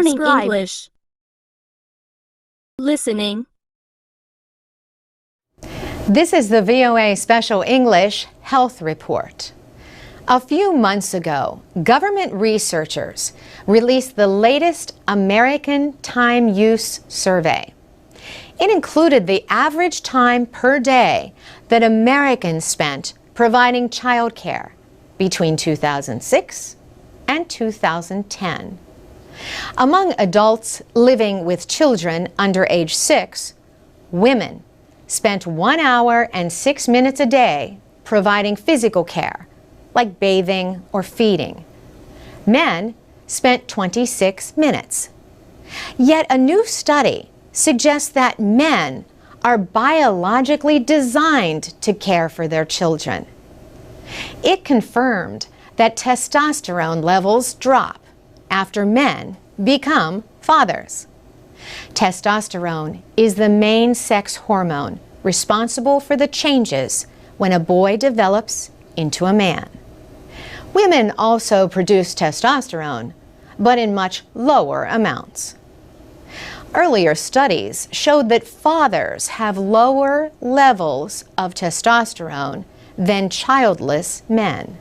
subscribe. English. Listening. This is the VOA Special English Health Report. A few months ago, government researchers released the latest American Time Use Survey. It included the average time per day that Americans spent providing child care between 2006 and 2010. Among adults living with children under age 6, women spent 1 hour and 6 minutes a day providing physical care, like bathing or feeding. Men spent 26 minutes. Yet a new study suggests that men are biologically designed to care for their children. It confirmed that testosterone levels drop after men become fathers. Testosterone is the main sex hormone responsible for the changes when a boy develops into a man. Women also produce testosterone, but in much lower amounts. Earlier studies showed that fathers have lower levels of testosterone than childless men.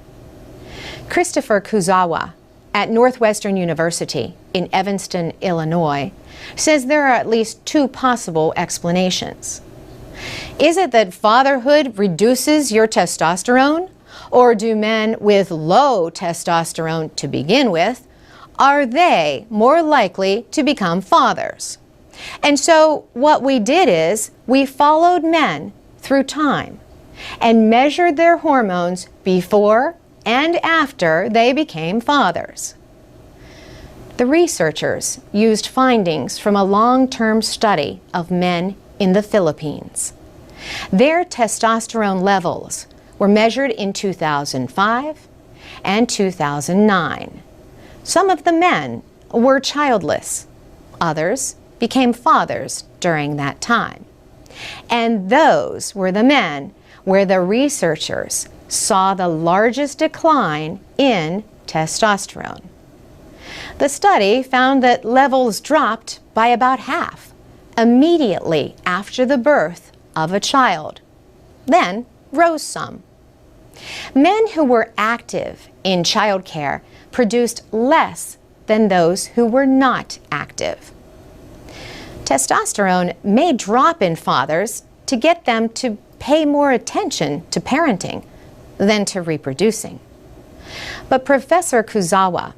Christopher Kuzawa at Northwestern University in Evanston, Illinois, says there are at least 2 possible explanations. Is it that fatherhood reduces your testosterone? Or do men with low testosterone to begin with, are they more likely to become fathers? And so what we did is we followed men through time and measured their hormones before and after they became fathers. The researchers used findings from a long-term study of men in the Philippines. Their testosterone levels were measured in 2005 and 2009. Some of the men were childless. Others became fathers during that time. And those were the men where the researchers saw the largest decline in testosterone. The study found that levels dropped by about half immediately after the birth of a child, then rose some. Men who were active in childcare produced less than those who were not active. Testosterone may drop in fathers to get them to pay more attention to parenting than to reproducing. But Professor Kuzawa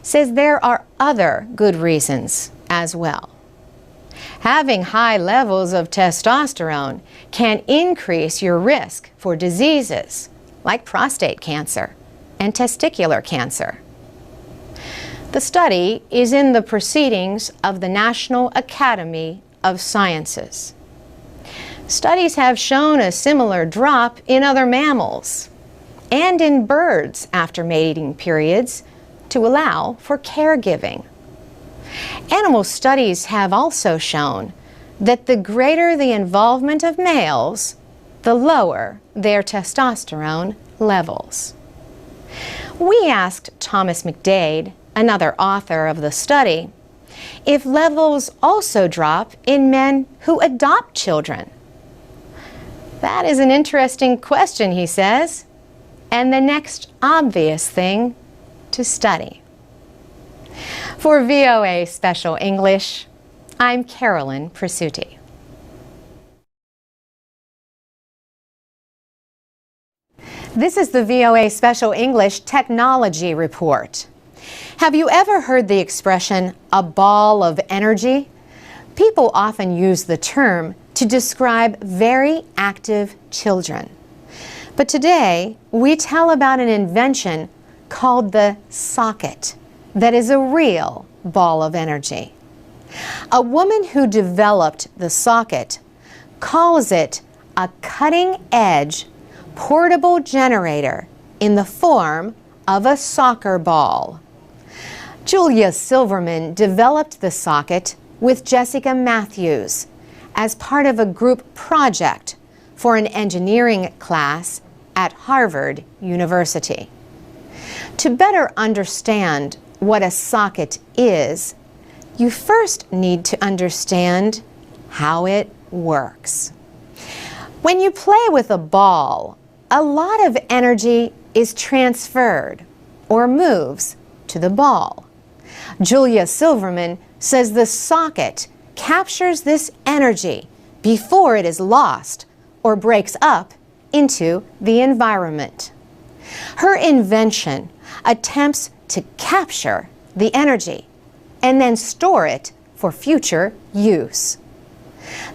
says there are other good reasons as well. Having high levels of testosterone can increase your risk for diseases like prostate cancer and testicular cancer. The study is in the proceedings of the National Academy of Sciences. Studies have shown a similar drop in other mammals and in birds after mating periods to allow for caregiving. Animal studies have also shown that the greater the involvement of males, the lower their testosterone levels. We asked Thomas McDade, another author of the study, if levels also drop in men who adopt children. That is an interesting question, he says, and the next obvious thing to study. For VOA Special English, I'm Carolyn Presutti. This is the VOA Special English Technology Report. Have you ever heard the expression, a ball of energy? People often use the term to describe very active children. But today, we tell about an invention called the socket that is a real ball of energy. A woman who developed the socket calls it a cutting-edge portable generator in the form of a soccer ball. Julia Silverman developed the socket with Jessica Matthews as part of a group project for an engineering class at Harvard University. To better understand what a socket is, you first need to understand how it works. When you play with a ball, a lot of energy is transferred or moves to the ball. Julia Silverman says the socket captures this energy before it is lost or breaks up into the environment. Her invention attempts to capture the energy and then store it for future use.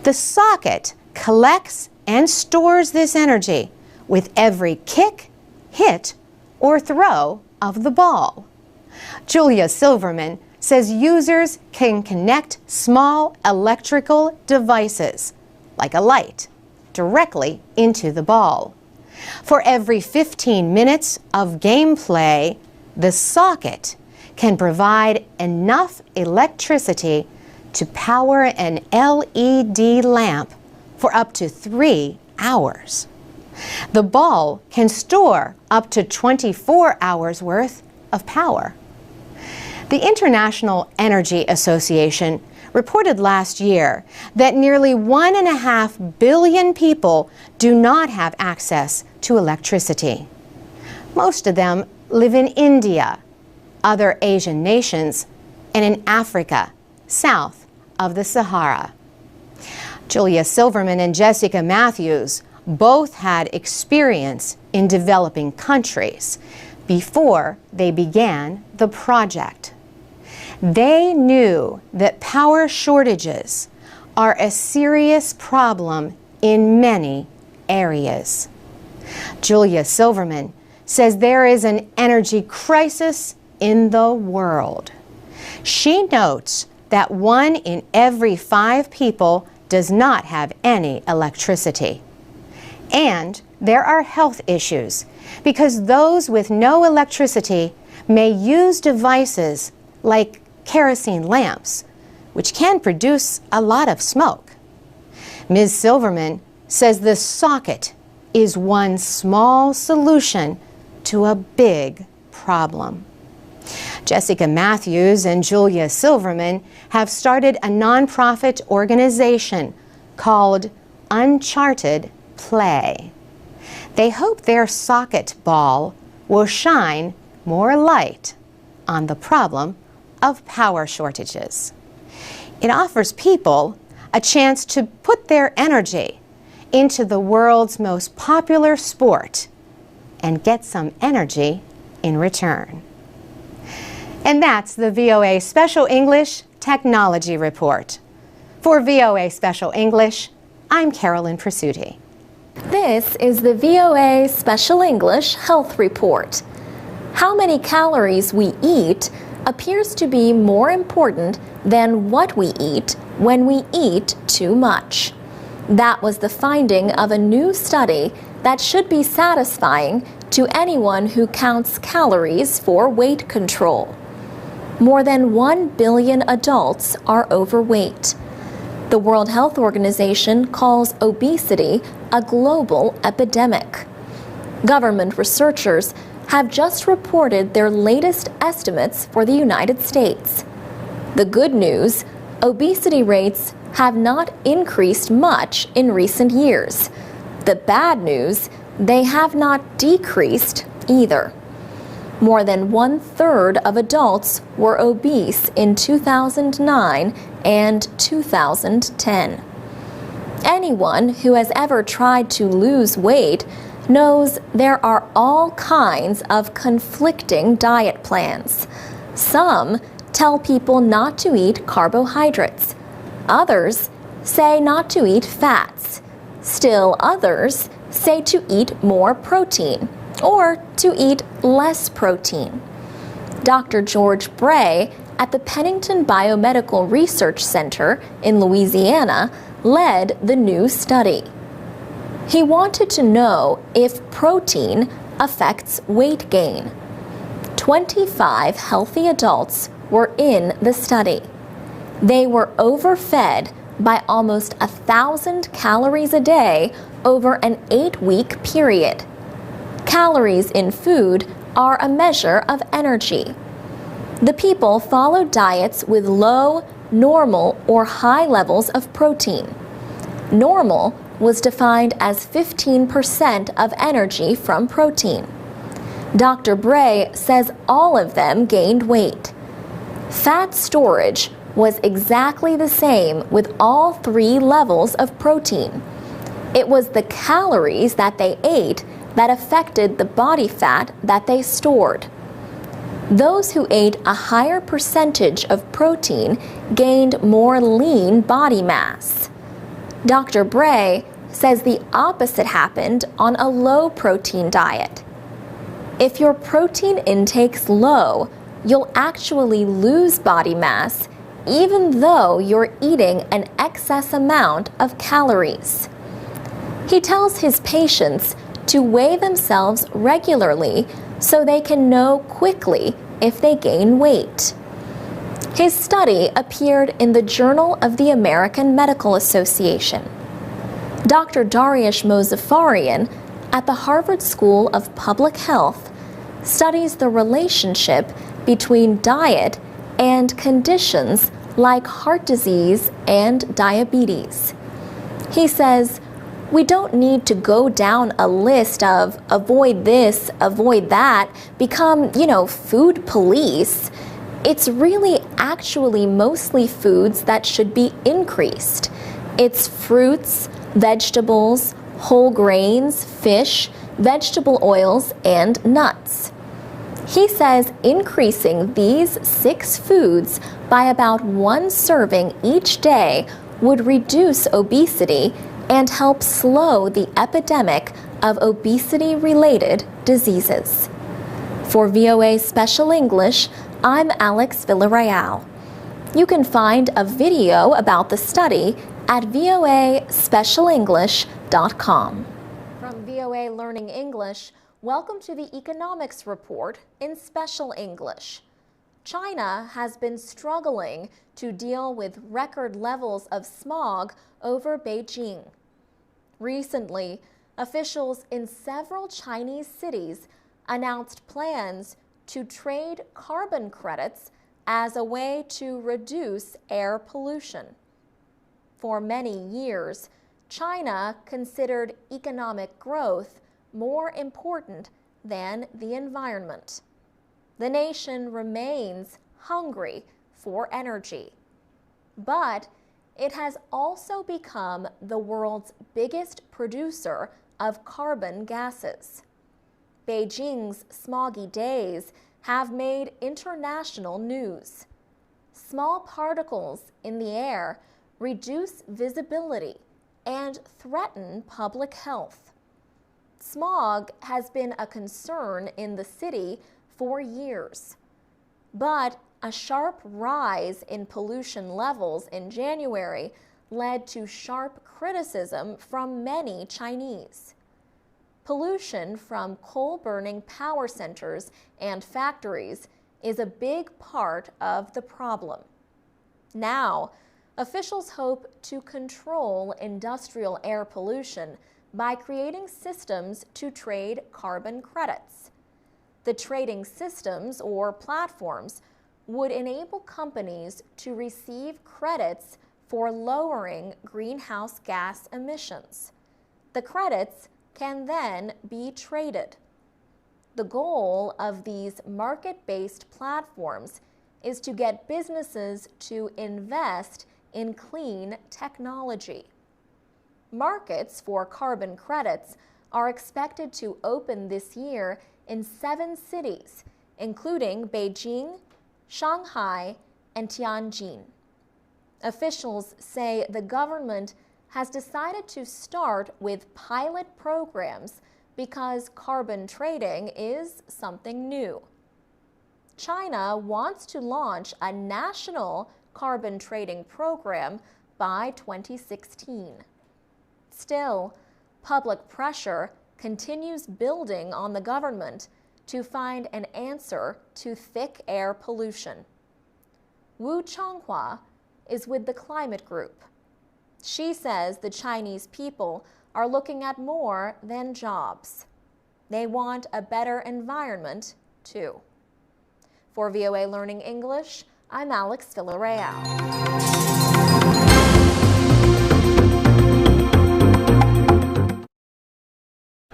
The socket collects and stores this energy with every kick, hit, or throw of the ball. Julia Silverman says users can connect small electrical devices, like a light, directly into the ball. For every 15 minutes of gameplay, the socket can provide enough electricity to power an LED lamp for up to 3 hours. The ball can store up to 24 hours worth of power. The International Energy Association reported last year that nearly 1.5 billion people do not have access to electricity. Most of them live in India, other Asian nations, and in Africa, south of the Sahara. Julia Silverman and Jessica Matthews both had experience in developing countries before they began the project. They knew that power shortages are a serious problem in many areas. Julia Silverman says there is an energy crisis in the world. She notes that 1 in every 5 people does not have any electricity. And there are health issues because those with no electricity may use devices like kerosene lamps, which can produce a lot of smoke. Ms. Silverman says the socket is one small solution to a big problem. Jessica Matthews and Julia Silverman have started a nonprofit organization called Uncharted Play. They hope their socket ball will shine more light on the problem of power shortages. It offers people a chance to put their energy into the world's most popular sport and get some energy in return. And that's the VOA Special English Technology Report. For VOA Special English, I'm Carolyn Presutti. This is the VOA Special English Health Report. How many calories we eat appears to be more important than what we eat when we eat too much. That was the finding of a new study that should be satisfying to anyone who counts calories for weight control. More than 1 billion adults are overweight. The World Health Organization calls obesity a global epidemic. Government researchers have just reported their latest estimates for the United States. The good news, obesity rates have not increased much in recent years. The bad news, they have not decreased either. More than 1/3 of adults were obese in 2009 and 2010. Anyone who has ever tried to lose weight knows there are all kinds of conflicting diet plans. Some tell people not to eat carbohydrates. Others say not to eat fats. Still others say to eat more protein or to eat less protein. Dr. George Bray at the Pennington Biomedical Research Center in Louisiana led the new study. He wanted to know if protein affects weight gain. 25 healthy adults were in the study. They were overfed by almost 1,000 calories a day over an 8-week period. Calories in food are a measure of energy. The people followed diets with low, normal, or high levels of protein. Normal was defined as 15% of energy from protein. Dr. Bray says all of them gained weight. Fat storage was exactly the same with all three levels of protein. It was the calories that they ate that affected the body fat that they stored. Those who ate a higher percentage of protein gained more lean body mass. Dr. Bray says the opposite happened on a low-protein diet. If your protein intake's low, you'll actually lose body mass even though you're eating an excess amount of calories. He tells his patients to weigh themselves regularly so they can know quickly if they gain weight. His study appeared in the Journal of the American Medical Association. Dr. Dariush Mozaffarian at the Harvard School of Public Health studies the relationship between diet and conditions like heart disease and diabetes. He says, we don't need to go down a list of avoid this, avoid that, become, food police. It's really actually mostly foods that should be increased. It's fruits, vegetables, whole grains, fish, vegetable oils, and nuts. He says increasing these 6 foods by about 1 serving each day would reduce obesity and help slow the epidemic of obesity-related diseases. For VOA Special English, I'm Alex Villarreal. You can find a video about the study at voaspecialenglish.com. From VOA Learning English, welcome to the Economics Report in Special English. China has been struggling to deal with record levels of smog over Beijing. Recently, officials in several Chinese cities announced plans to trade carbon credits as a way to reduce air pollution. For many years, China considered economic growth more important than the environment. The nation remains hungry for energy, but it has also become the world's biggest producer of carbon gases. Beijing's smoggy days have made international news. Small particles in the air reduce visibility and threaten public health. Smog has been a concern in the city for years, but a sharp rise in pollution levels in January led to sharp criticism from many Chinese. Pollution from coal-burning power centers and factories is a big part of the problem. Now, officials hope to control industrial air pollution by creating systems to trade carbon credits. The trading systems, or platforms, would enable companies to receive credits for lowering greenhouse gas emissions. The credits can then be traded. The goal of these market-based platforms is to get businesses to invest in clean technology. Markets for carbon credits are expected to open this year in 7 cities, including Beijing, Shanghai, and Tianjin. Officials say the government has decided to start with pilot programs because carbon trading is something new. China wants to launch a national carbon trading program by 2016. Still, public pressure continues building on the government to find an answer to thick air pollution. Wu Changhua is with the Climate Group. She says the Chinese people are looking at more than jobs. They want a better environment, too. For VOA Learning English, I'm Alex Villarreal.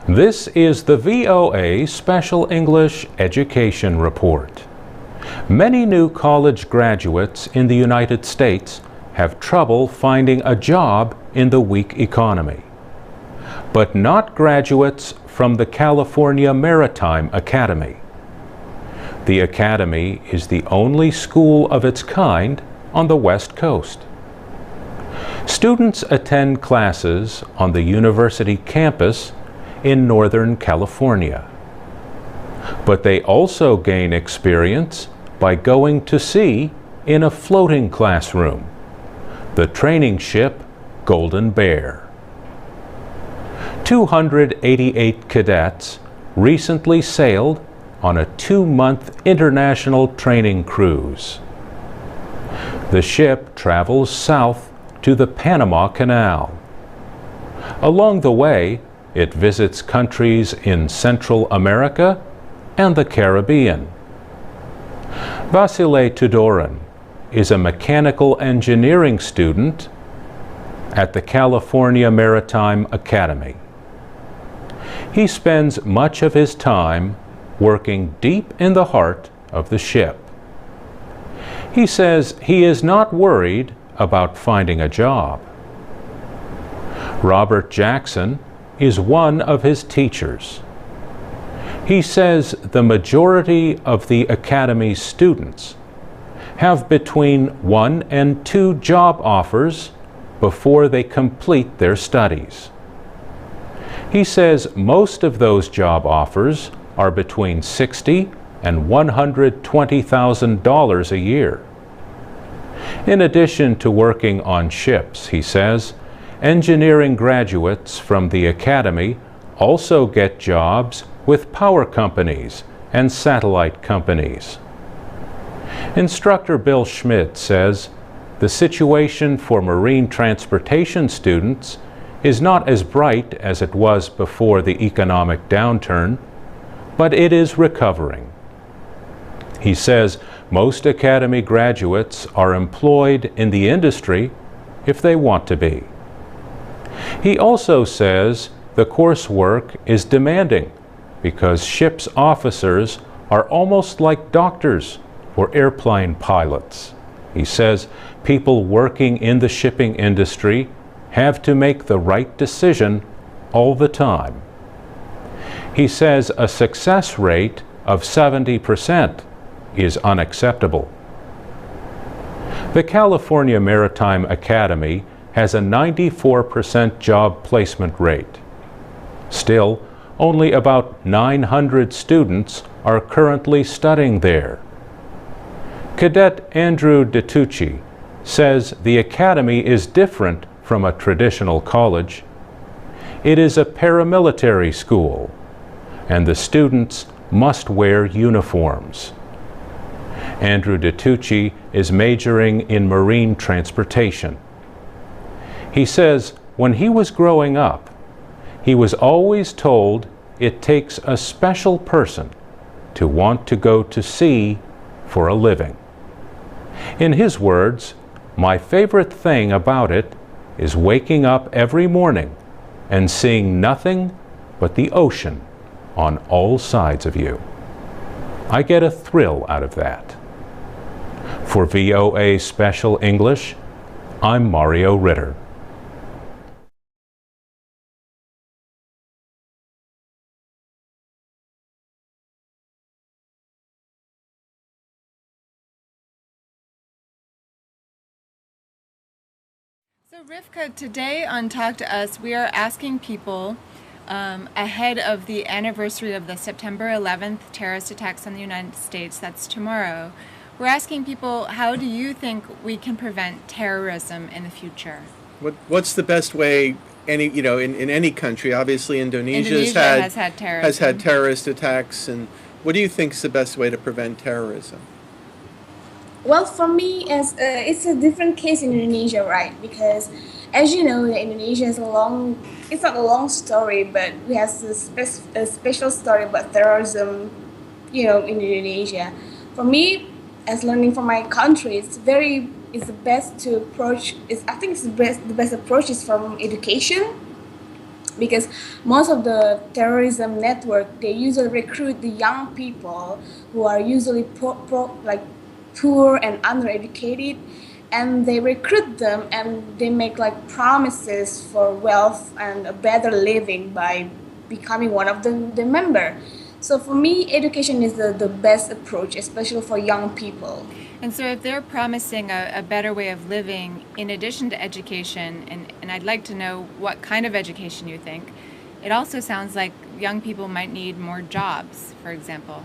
This is the VOA Special English Education Report. Many new college graduates in the United States have trouble finding a job in the weak economy. But not graduates from the California Maritime Academy. The Academy is the only school of its kind on the West Coast. Students attend classes on the university campus in Northern California. But they also gain experience by going to sea in a floating classroom, the training ship Golden Bear. 288 cadets recently sailed on a 2-month international training cruise. The ship travels south to the Panama Canal. Along the way, it visits countries in Central America and the Caribbean. Vasile Tudoran is a mechanical engineering student at the California Maritime Academy. He spends much of his time working deep in the heart of the ship. He says he is not worried about finding a job. Robert Jackson is one of his teachers. He says the majority of the Academy's students have between 1 and 2 job offers before they complete their studies. He says most of those job offers are between $60,000 and $120,000 a year. In addition to working on ships, he says, engineering graduates from the Academy also get jobs with power companies and satellite companies. Instructor Bill Schmidt says the situation for marine transportation students is not as bright as it was before the economic downturn, but it is recovering. He says most Academy graduates are employed in the industry if they want to be. He also says the coursework is demanding because ship's officers are almost like doctors or airplane pilots. He says people working in the shipping industry have to make the right decision all the time. He says a success rate of 70% is unacceptable. The California Maritime Academy has a 94% job placement rate. Still, only about 900 students are currently studying there. Cadet Andrew DeTucci says the Academy is different from a traditional college. It is a paramilitary school, and the students must wear uniforms. Andrew DeTucci is majoring in marine transportation. He says when he was growing up, he was always told it takes a special person to want to go to sea for a living. In his words, my favorite thing about it is waking up every morning and seeing nothing but the ocean on all sides of you. I get a thrill out of that. For VOA Special English, I'm Mario Ritter. So Rivka, today on Talk to Us, we are asking people ahead of the anniversary of the September 11th terrorist attacks on the United States, that's tomorrow, we're asking people, how do you think we can prevent terrorism in the future? What's the best way? In any country, obviously Indonesia has had terrorist attacks, and what do you think is the best way to prevent terrorism? Well, for me, it's a different case in Indonesia, right? Because, as you know, Indonesia is it's not a long story, but we have a special story about terrorism, in Indonesia. for me, as learning from my country, it's the best to approach. I think it's the best approach is from education, because most of the terrorism network, they usually recruit the young people who are usually like poor and undereducated, and they recruit them and they make like promises for wealth and a better living by becoming one of the member. So for me, education is the best approach, especially for young people. And so if they're promising a better way of living in addition to education, and I'd like to know what kind of education you think, it also sounds like young people might need more jobs, for example.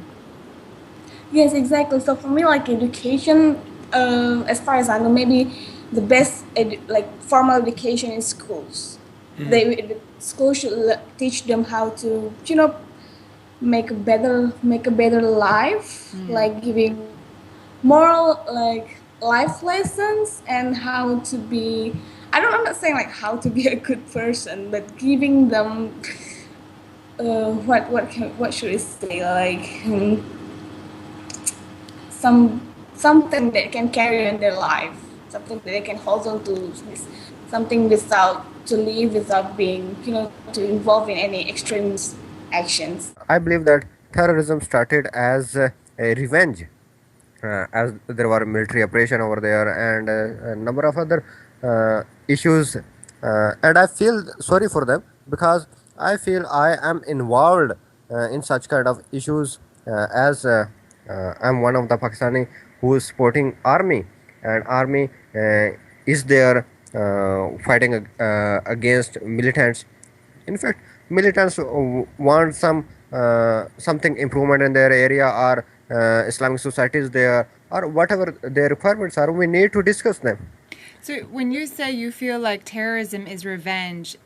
Yes, exactly. So for me, like education, as far as I know, maybe the best like formal education in schools. The school should teach them how to, make a better life, like giving moral like life lessons and how to be. I'm not saying like how to be a good person, but giving them what should I say, like something that can carry in their life, something that they can hold on to, something without to live without being, to involve in any extreme actions. I believe that terrorism started as a revenge, as there were military operation over there and a number of other issues, and I feel sorry for them because I feel I am involved in such kind of issues, as I'm one of the Pakistani who is supporting army, and army is there fighting against militants. In fact, militants want something improvement in their area, or Islamic societies there, or whatever their requirements are. We need to discuss them. So when you say you feel like terrorism is revenge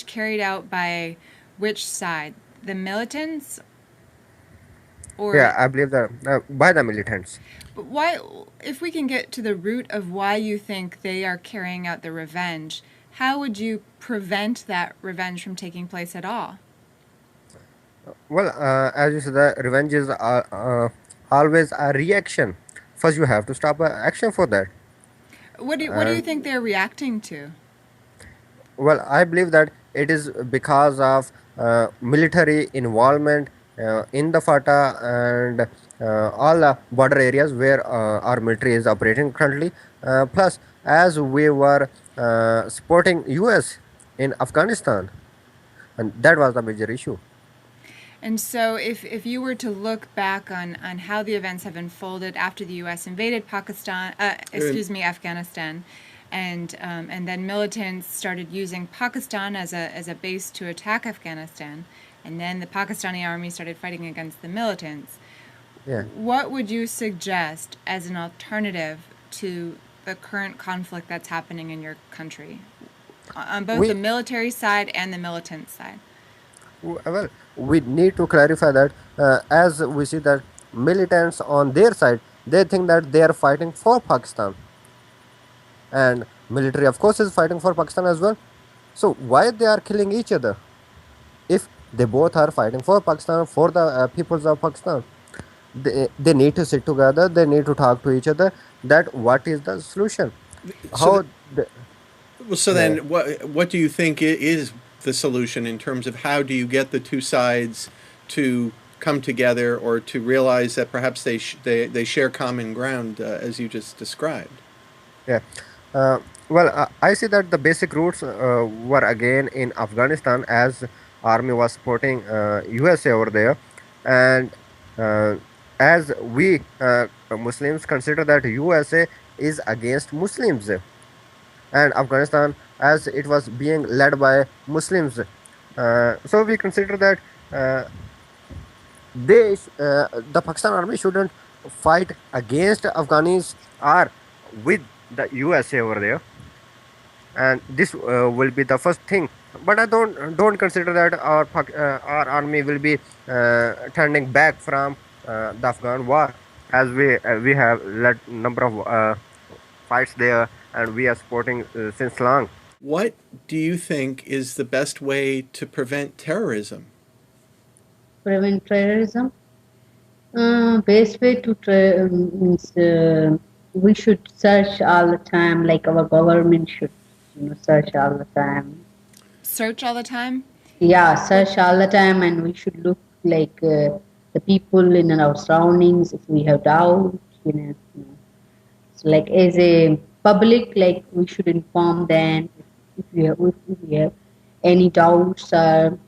carried out by which side? The militants? Or Yeah, I believe that by the militants. But why, if we can get to the root of why you think they are carrying out the revenge, how would you prevent that revenge from taking place at all? Well, as you said, the revenge is always a reaction. First, you have to stop action for that. What do you think they're reacting to? Well, I believe that it is because of military involvement in the FATA and all the border areas where our military is operating currently. Plus, as we were supporting US in Afghanistan, and that was the major issue. And so if you were to look back on how the events have unfolded after the U.S. invaded Afghanistan, and then militants started using Pakistan as a base to attack Afghanistan, and then the Pakistani army started fighting against the militants. Yeah. What would you suggest as an alternative to the current conflict that's happening in your country, on both the military side and the militant side? Well, we need to clarify that as we see that militants on their side, they think that they are fighting for Pakistan, and military of course is fighting for Pakistan as well. So why they are killing each other if they both are fighting for Pakistan, for the peoples of Pakistan? They need to sit together, they need to talk to each other, that what is the solution. Then what do you think is the solution in terms of how do you get the two sides to come together, or to realize that perhaps they share common ground, as you just described? Yeah. Well, I see that the basic roots were again in Afghanistan, as army was supporting USA over there, and as we Muslims consider that USA is against Muslims, and Afghanistan as it was being led by Muslims. So we consider that the Pakistan army shouldn't fight against Afghanis or with the USA over there, and this will be the first thing. But I don't consider that our army will be turning back from the Afghan war, as we have led number of fights there, and we are supporting since long. What do you think is the best way to prevent terrorism? Prevent terrorism? Best way to try means we should search all the time, like our government should, search all the time. Search all the time? Yeah, What search all the time, and we should look like the people in our surroundings. If we have doubt, so like as a public, like we should inform them if we have any doubts or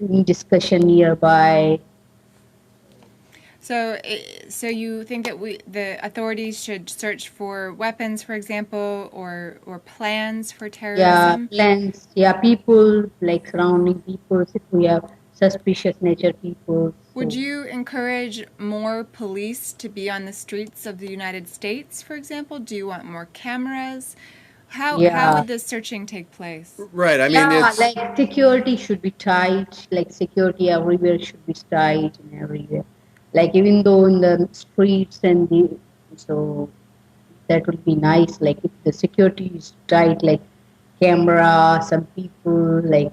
any discussion nearby. so you think that the authorities should search for weapons, for example, or plans for Yeah, terrorism? plants. Yeah, people like surrounding people. If we have suspicious nature people, Would so you encourage more police to be on the streets of the United States, for example? Do you want more cameras? How yeah, would this searching take place? Right. I mean, yeah. it's Like security should be tight. Like security everywhere should be tight and everywhere. Like even though in the streets and the so that would be nice. Like if the security is tight, like camera, some people like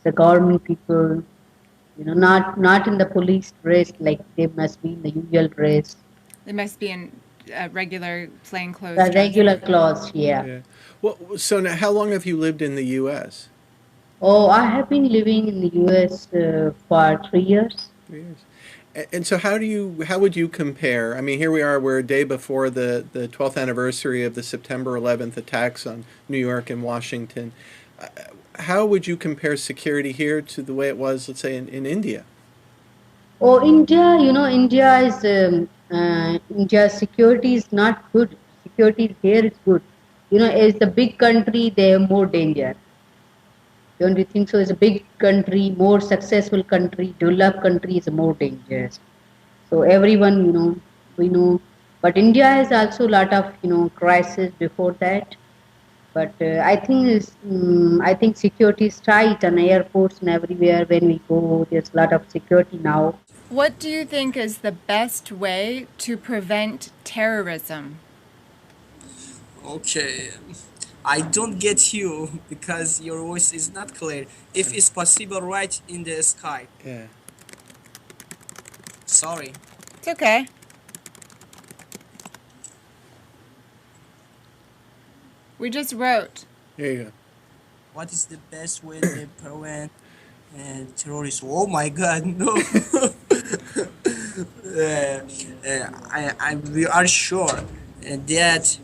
the government people. Not in the police dress. Like they must be in the usual dress, They must be in regular plainclothes the dress. regular clothes. Yeah. yeah. Well, so now, how long have you lived in the U.S.? Oh, I have been living in the US for 3 years. 3 years. And so, how would you compare? I mean, here we are. We're a day before the 12th anniversary of the September 11th attacks on New York and Washington. Uh, How would you compare security here to the way it was, let's say, in India? Oh, India, India's security is not good. Security here is good. As the big country, they have more danger. Don't you think so? As a big country, more successful country, developed country is more dangerous. So everyone, we know. But India has also a lot of, crisis before that. But I think security is tight on airports and everywhere when we go. There's a lot of security now. What do you think is the best way to prevent terrorism? Okay, I don't get you because your voice is not clear. If it's possible, right in the sky. Yeah. Sorry. It's okay. We just wrote. There you go. What is the best way to prevent terrorism? Oh my God, no. We are sure that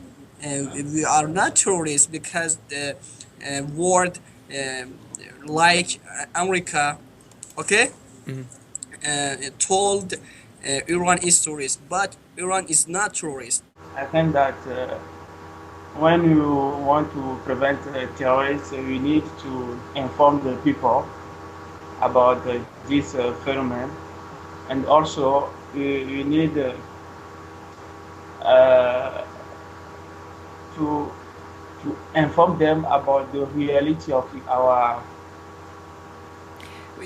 we are not terrorists because the world like America, okay, told Iran is terrorist, but Iran is not terrorist. I think that when you want to prevent terrorists, you need to inform the people about this phenomenon, and also you need uh, to inform them about the reality of our.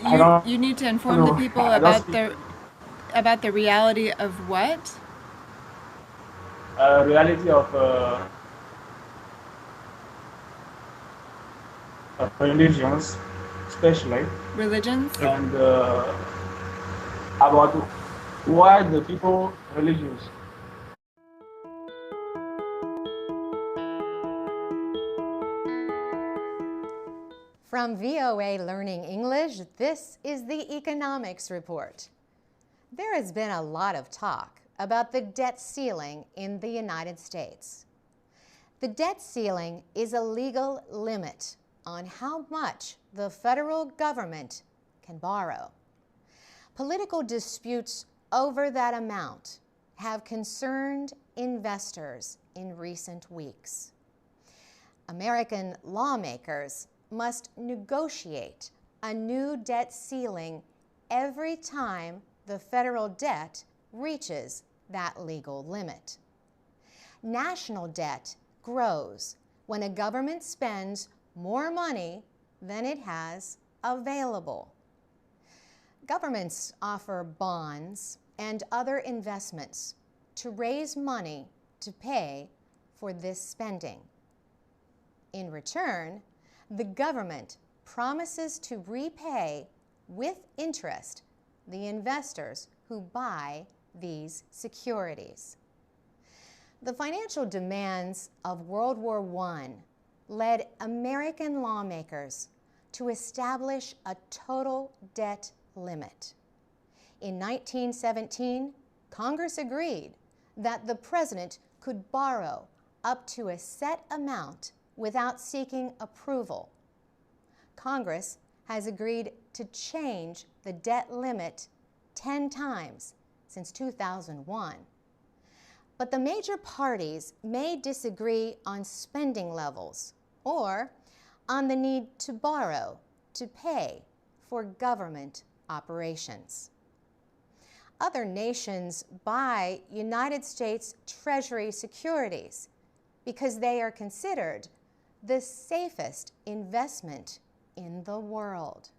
I don't You need to inform the know. people I don't speak about the reality of what? reality of religions, especially, Religions? and about why the people religious. From VOA Learning English, this is the Economics Report. There has been a lot of talk about the debt ceiling in the United States. The debt ceiling is a legal limit on how much the federal government can borrow. Political disputes over that amount have concerned investors in recent weeks. American lawmakers must negotiate a new debt ceiling every time the federal debt reaches that legal limit. National debt grows when a government spends more money than it has available. Governments offer bonds and other investments to raise money to pay for this spending. In return, the government promises to repay with interest the investors who buy these securities. The financial demands of World War I led American lawmakers to establish a total debt limit. In 1917, Congress agreed that the president could borrow up to a set amount without seeking approval. Congress has agreed to change the debt limit 10 times since 2001. But the major parties may disagree on spending levels or on the need to borrow to pay for government operations. Other nations buy United States Treasury securities because they are considered the safest investment in the world.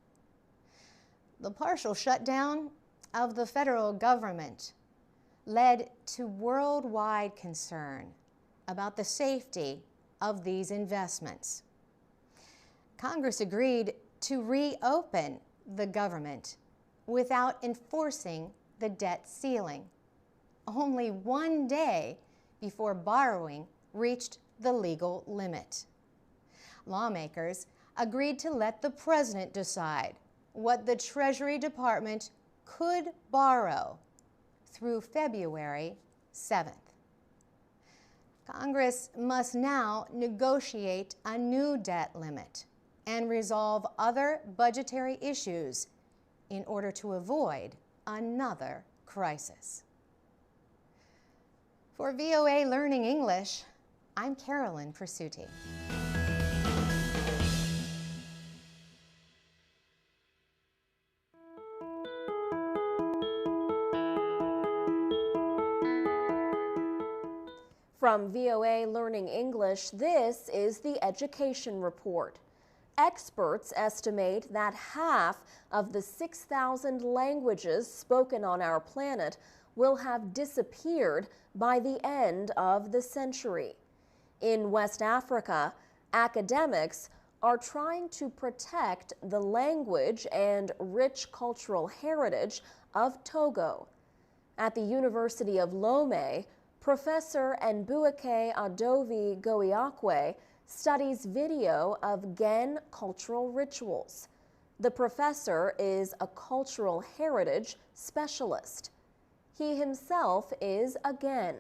The partial shutdown of the federal government led to worldwide concern about the safety of these investments. Congress agreed to reopen the government without enforcing the debt ceiling, only one day before borrowing reached the legal limit. Lawmakers agreed to let the president decide what the Treasury Department could borrow through February 7th. Congress must now negotiate a new debt limit and resolve other budgetary issues in order to avoid another crisis. For VOA Learning English, I'm Carolyn Persutti. From VOA Learning English, this is the Education Report. Experts estimate that half of the 6,000 languages spoken on our planet will have disappeared by the end of the century. In West Africa, academics are trying to protect the language and rich cultural heritage of Togo. At the University of Lomé, Professor Nbuike Adovi Goiakwe studies video of Gen cultural rituals. The professor is a cultural heritage specialist. He himself is a Gen,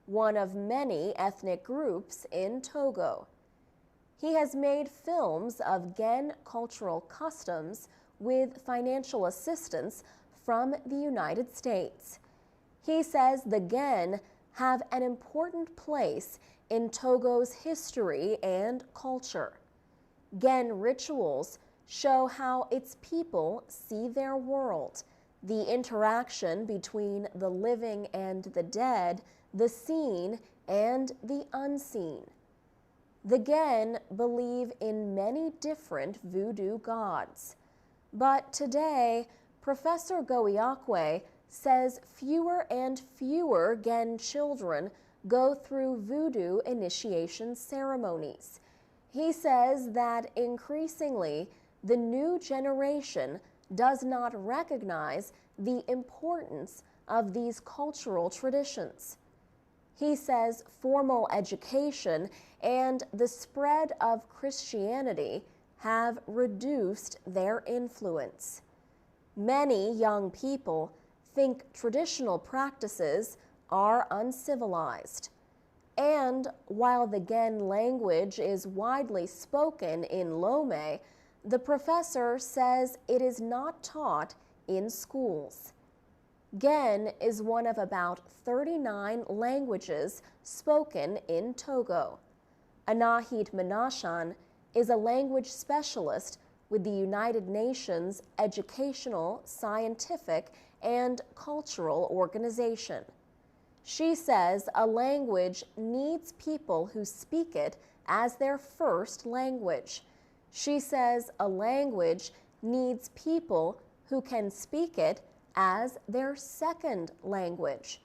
one of many ethnic groups in Togo. He has made films of Gen cultural customs with financial assistance from the United States. He says the Gen have an important place in Togo's history and culture. Gen rituals show how its people see their world, the interaction between the living and the dead, the seen and the unseen. The Gen believe in many different voodoo gods. But today, Professor Goiakwe says fewer and fewer Gen children go through voodoo initiation ceremonies. He says that increasingly, the new generation does not recognize the importance of these cultural traditions. He says formal education and the spread of Christianity have reduced their influence. Many young people think traditional practices are uncivilized. And while the Gen language is widely spoken in Lomé, the professor says it is not taught in schools. Gen is one of about 39 languages spoken in Togo. Anahit Menashan is a language specialist with the United Nations Educational, Scientific, and Cultural Organization. She says a language needs people who speak it as their first language. She says a language needs people who can speak it as their second language.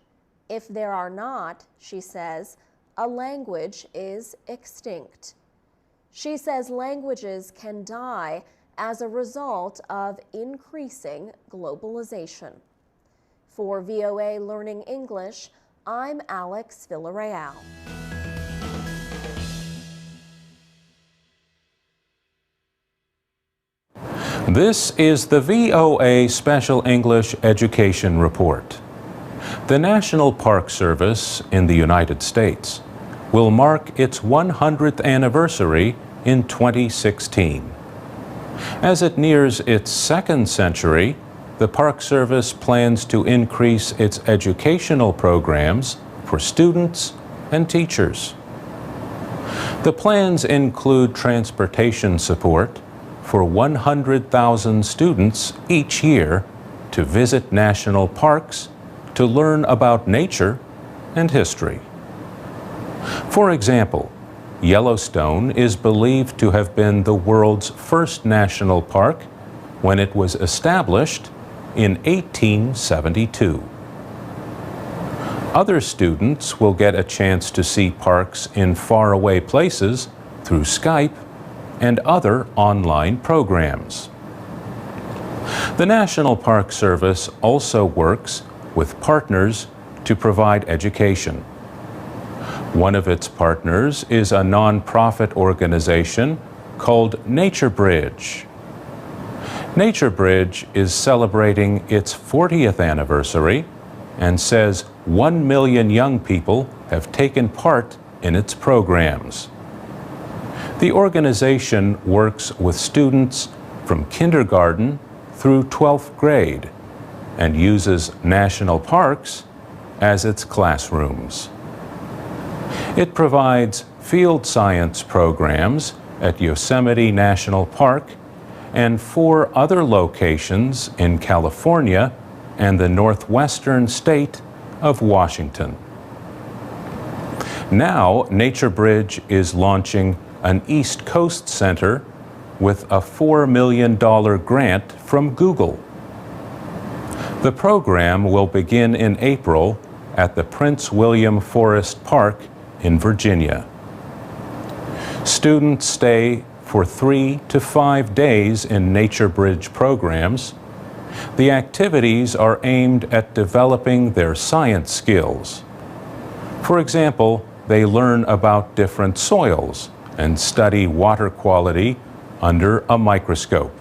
If there are not, she says, a language is extinct. She says languages can die as a result of increasing globalization. For VOA Learning English, I'm Alex Villarreal. This is the VOA Special English Education Report. The National Park Service in the United States will mark its 100th anniversary in 2016. As it nears its second century, the Park Service plans to increase its educational programs for students and teachers. The plans include transportation support for 100,000 students each year to visit national parks to learn about nature and history. For example, Yellowstone is believed to have been the world's first national park when it was established in 1872. Other students will get a chance to see parks in faraway places through Skype and other online programs. The National Park Service also works with partners to provide education. One of its partners is a nonprofit organization called NatureBridge. NatureBridge is celebrating its 40th anniversary and says 1 million young people have taken part in its programs. The organization works with students from kindergarten through 12th grade and uses national parks as its classrooms. It provides field science programs at Yosemite National Park and 4 other locations in California and the northwestern state of Washington. Now, NatureBridge is launching an East Coast Center with a $4 million grant from Google. The program will begin in April at the Prince William Forest Park in Virginia. Students stay for 3 to 5 days in NatureBridge programs. The activities are aimed at developing their science skills. For example, they learn about different soils and study water quality under a microscope.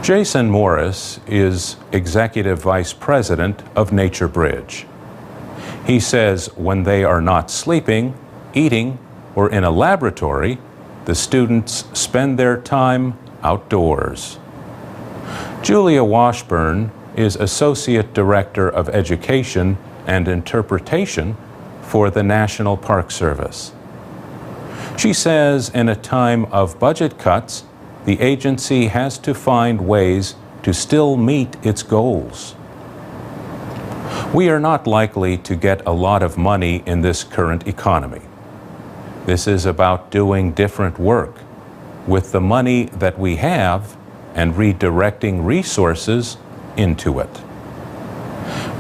Jason Morris is Executive Vice President of NatureBridge. He says when they are not sleeping, eating, or in a laboratory, the students spend their time outdoors. Julia Washburn is Associate Director of Education and Interpretation for the National Park Service. She says in a time of budget cuts, the agency has to find ways to still meet its goals. We are not likely to get a lot of money in this current economy. This is about doing different work with the money that we have and redirecting resources into it.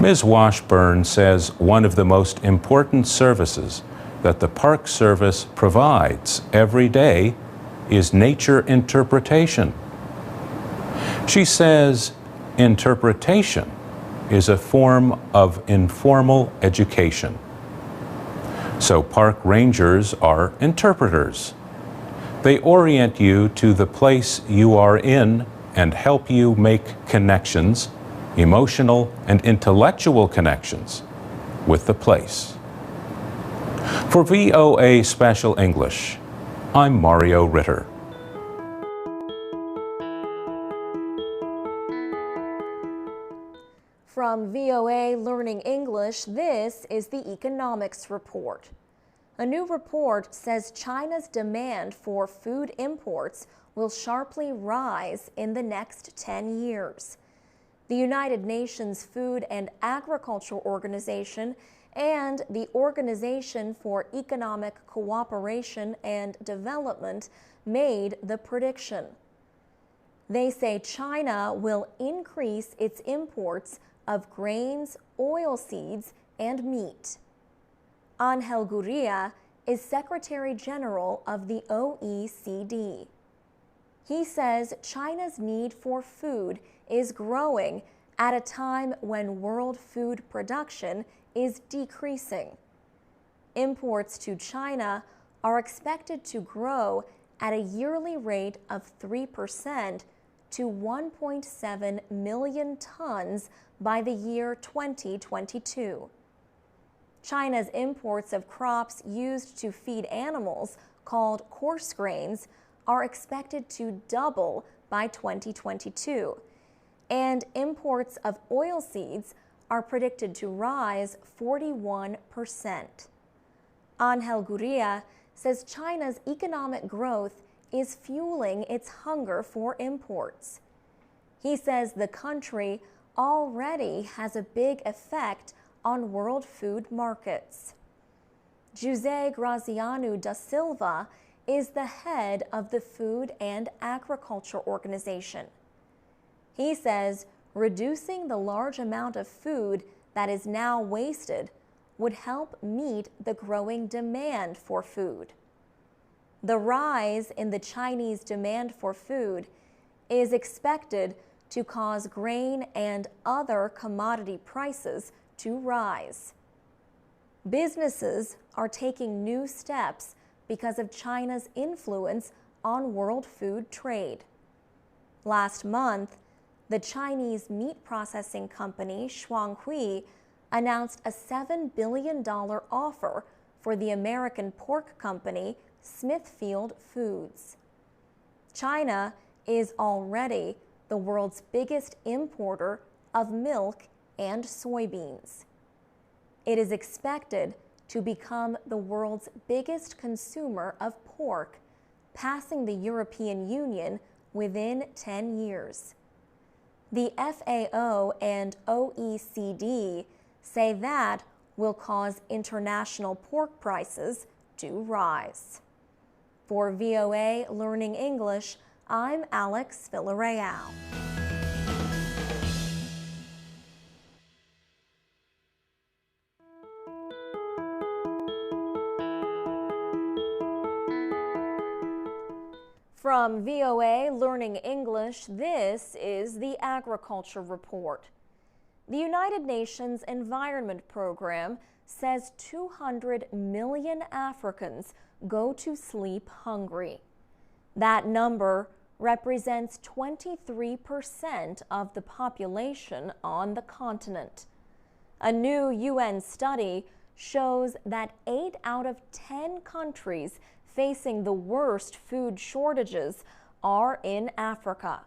Ms. Washburn says one of the most important services that the Park Service provides every day is nature interpretation. She says interpretation is a form of informal education. So park rangers are interpreters. They orient you to the place you are in and help you make connections, emotional and intellectual connections, with the place. For VOA Special English, I'm Mario Ritter. From VOA Learning English, this is the Economics Report. A new report says China's demand for food imports will sharply rise in the next 10 years. The United Nations Food and Agriculture Organization and the Organization for Economic Cooperation and Development made the prediction. They say China will increase its imports of grains, oilseeds, and meat. Angel Gurria is Secretary General of the OECD. He says China's need for food is growing at a time when world food production is decreasing. Imports to China are expected to grow at a yearly rate of 3% to 1.7 million tons by the year 2022. China's imports of crops used to feed animals, called coarse grains, are expected to double by 2022, and imports of oilseeds are predicted to rise 41%. Angel Gurria says China's economic growth is fueling its hunger for imports. He says the country already has a big effect on world food markets. José Graziano da Silva is the head of the Food and Agriculture Organization. He says reducing the large amount of food that is now wasted would help meet the growing demand for food. The rise in the Chinese demand for food is expected to cause grain and other commodity prices to rise. Businesses are taking new steps because of China's influence on world food trade. Last month, the Chinese meat processing company Shuanghui announced a $7 billion offer for the American pork company Smithfield Foods. China is already the world's biggest importer of milk and soybeans. It is expected to become the world's biggest consumer of pork, passing the European Union within 10 years. The FAO and OECD say that will cause international pork prices to rise. For VOA Learning English, I'm Alex Villarreal. From VOA Learning English, this is the Agriculture Report. The United Nations Environment Program says 200 million Africans go to sleep hungry. That number represents 23% of the population on the continent. A new UN study shows that 8 out of 10 countries facing the worst food shortages are in Africa.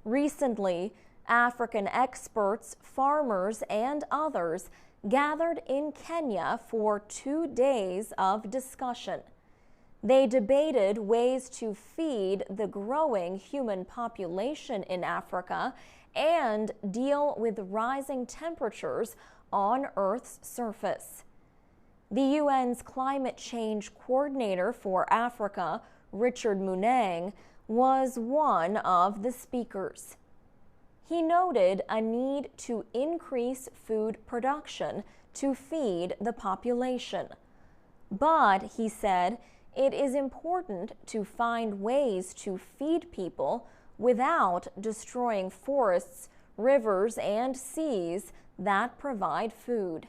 Recently, African experts, farmers, and others gathered in Kenya for 2 days of discussion. They debated ways to feed the growing human population in Africa and deal with rising temperatures on Earth's surface. The UN's climate change coordinator for Africa, Richard Muneng, was one of the speakers. He noted a need to increase food production to feed the population. But, he said, it is important to find ways to feed people without destroying forests, rivers, and seas that provide food.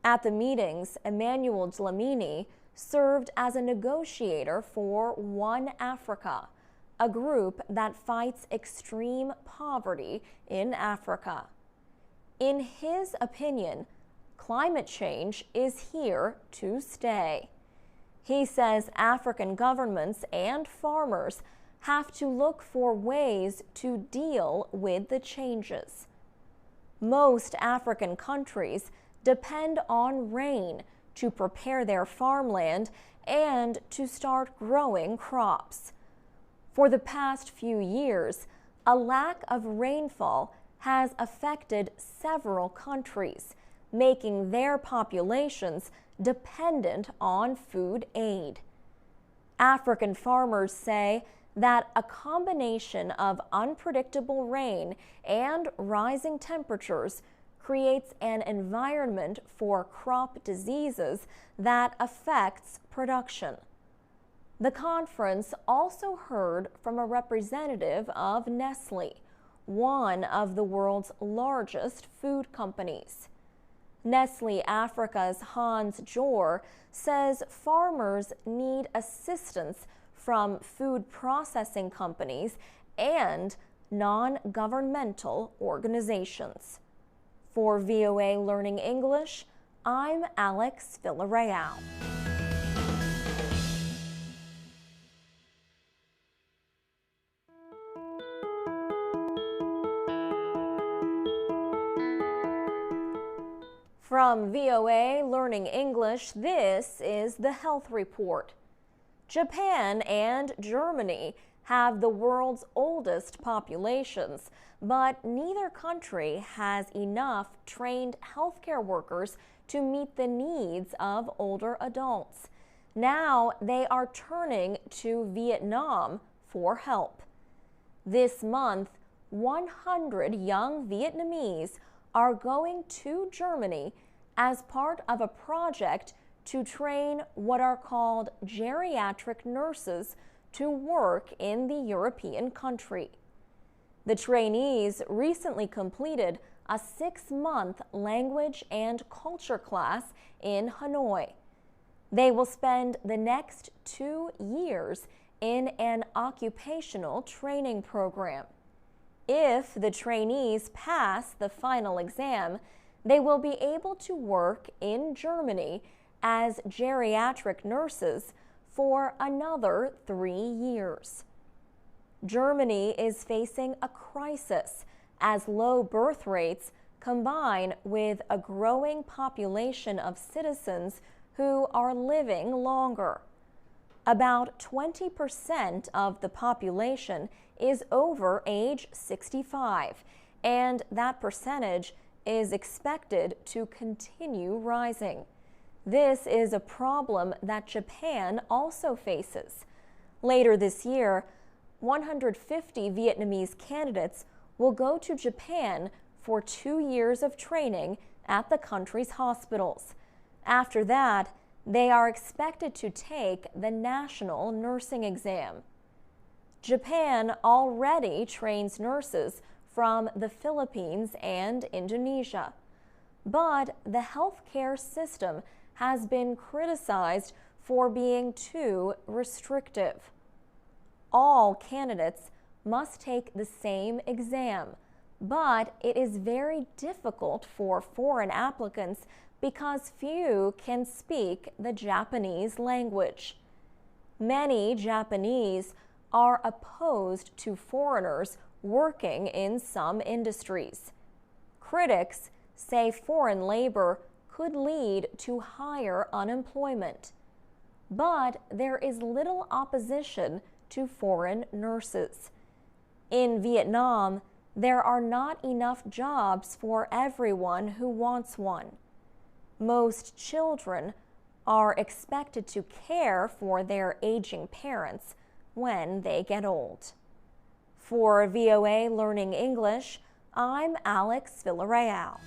At the meetings, Emmanuel Dlamini served as a negotiator for One Africa, a group that fights extreme poverty in Africa. In his opinion, climate change is here to stay. He says African governments and farmers have to look for ways to deal with the changes. Most African countries depend on rain to prepare their farmland and to start growing crops. For the past few years, a lack of rainfall has affected several countries, making their populations dependent on food aid. African farmers say that a combination of unpredictable rain and rising temperatures creates an environment for crop diseases that affects production. The conference also heard from a representative of Nestle, one of the world's largest food companies. Nestle Africa's Hans Jor says farmers need assistance from food processing companies and non-governmental organizations. For VOA Learning English, I'm Alex Villarreal. From VOA Learning English, this is the Health Report. Japan and Germany have the world's oldest populations, but neither country has enough trained healthcare workers to meet the needs of older adults. Now they are turning to Vietnam for help. This month, 100 young Vietnamese are going to Germany as part of a project to train what are called geriatric nurses to work in the European country. The trainees recently completed a 6-month language and culture class in Hanoi. They will spend the next 2 years in an occupational training program. If the trainees pass the final exam, they will be able to work in Germany as geriatric nurses for another 3 years. Germany is facing a crisis as low birth rates combine with a growing population of citizens who are living longer. About 20% of the population is over age 65, and that percentage is expected to continue rising. This is a problem that Japan also faces. Later this year, 150 Vietnamese candidates will go to Japan for 2 years of training at the country's hospitals. After that, they are expected to take the national nursing exam. Japan already trains nurses from the Philippines and Indonesia, but the healthcare system has been criticized for being too restrictive. All candidates must take the same exam, but it is very difficult for foreign applicants because few can speak the Japanese language. Many Japanese are opposed to foreigners working in some industries. Critics say foreign labor could lead to higher unemployment. But there is little opposition to foreign nurses. In Vietnam, there are not enough jobs for everyone who wants one. Most children are expected to care for their aging parents when they get old. For VOA Learning English, I'm Alex Villarreal.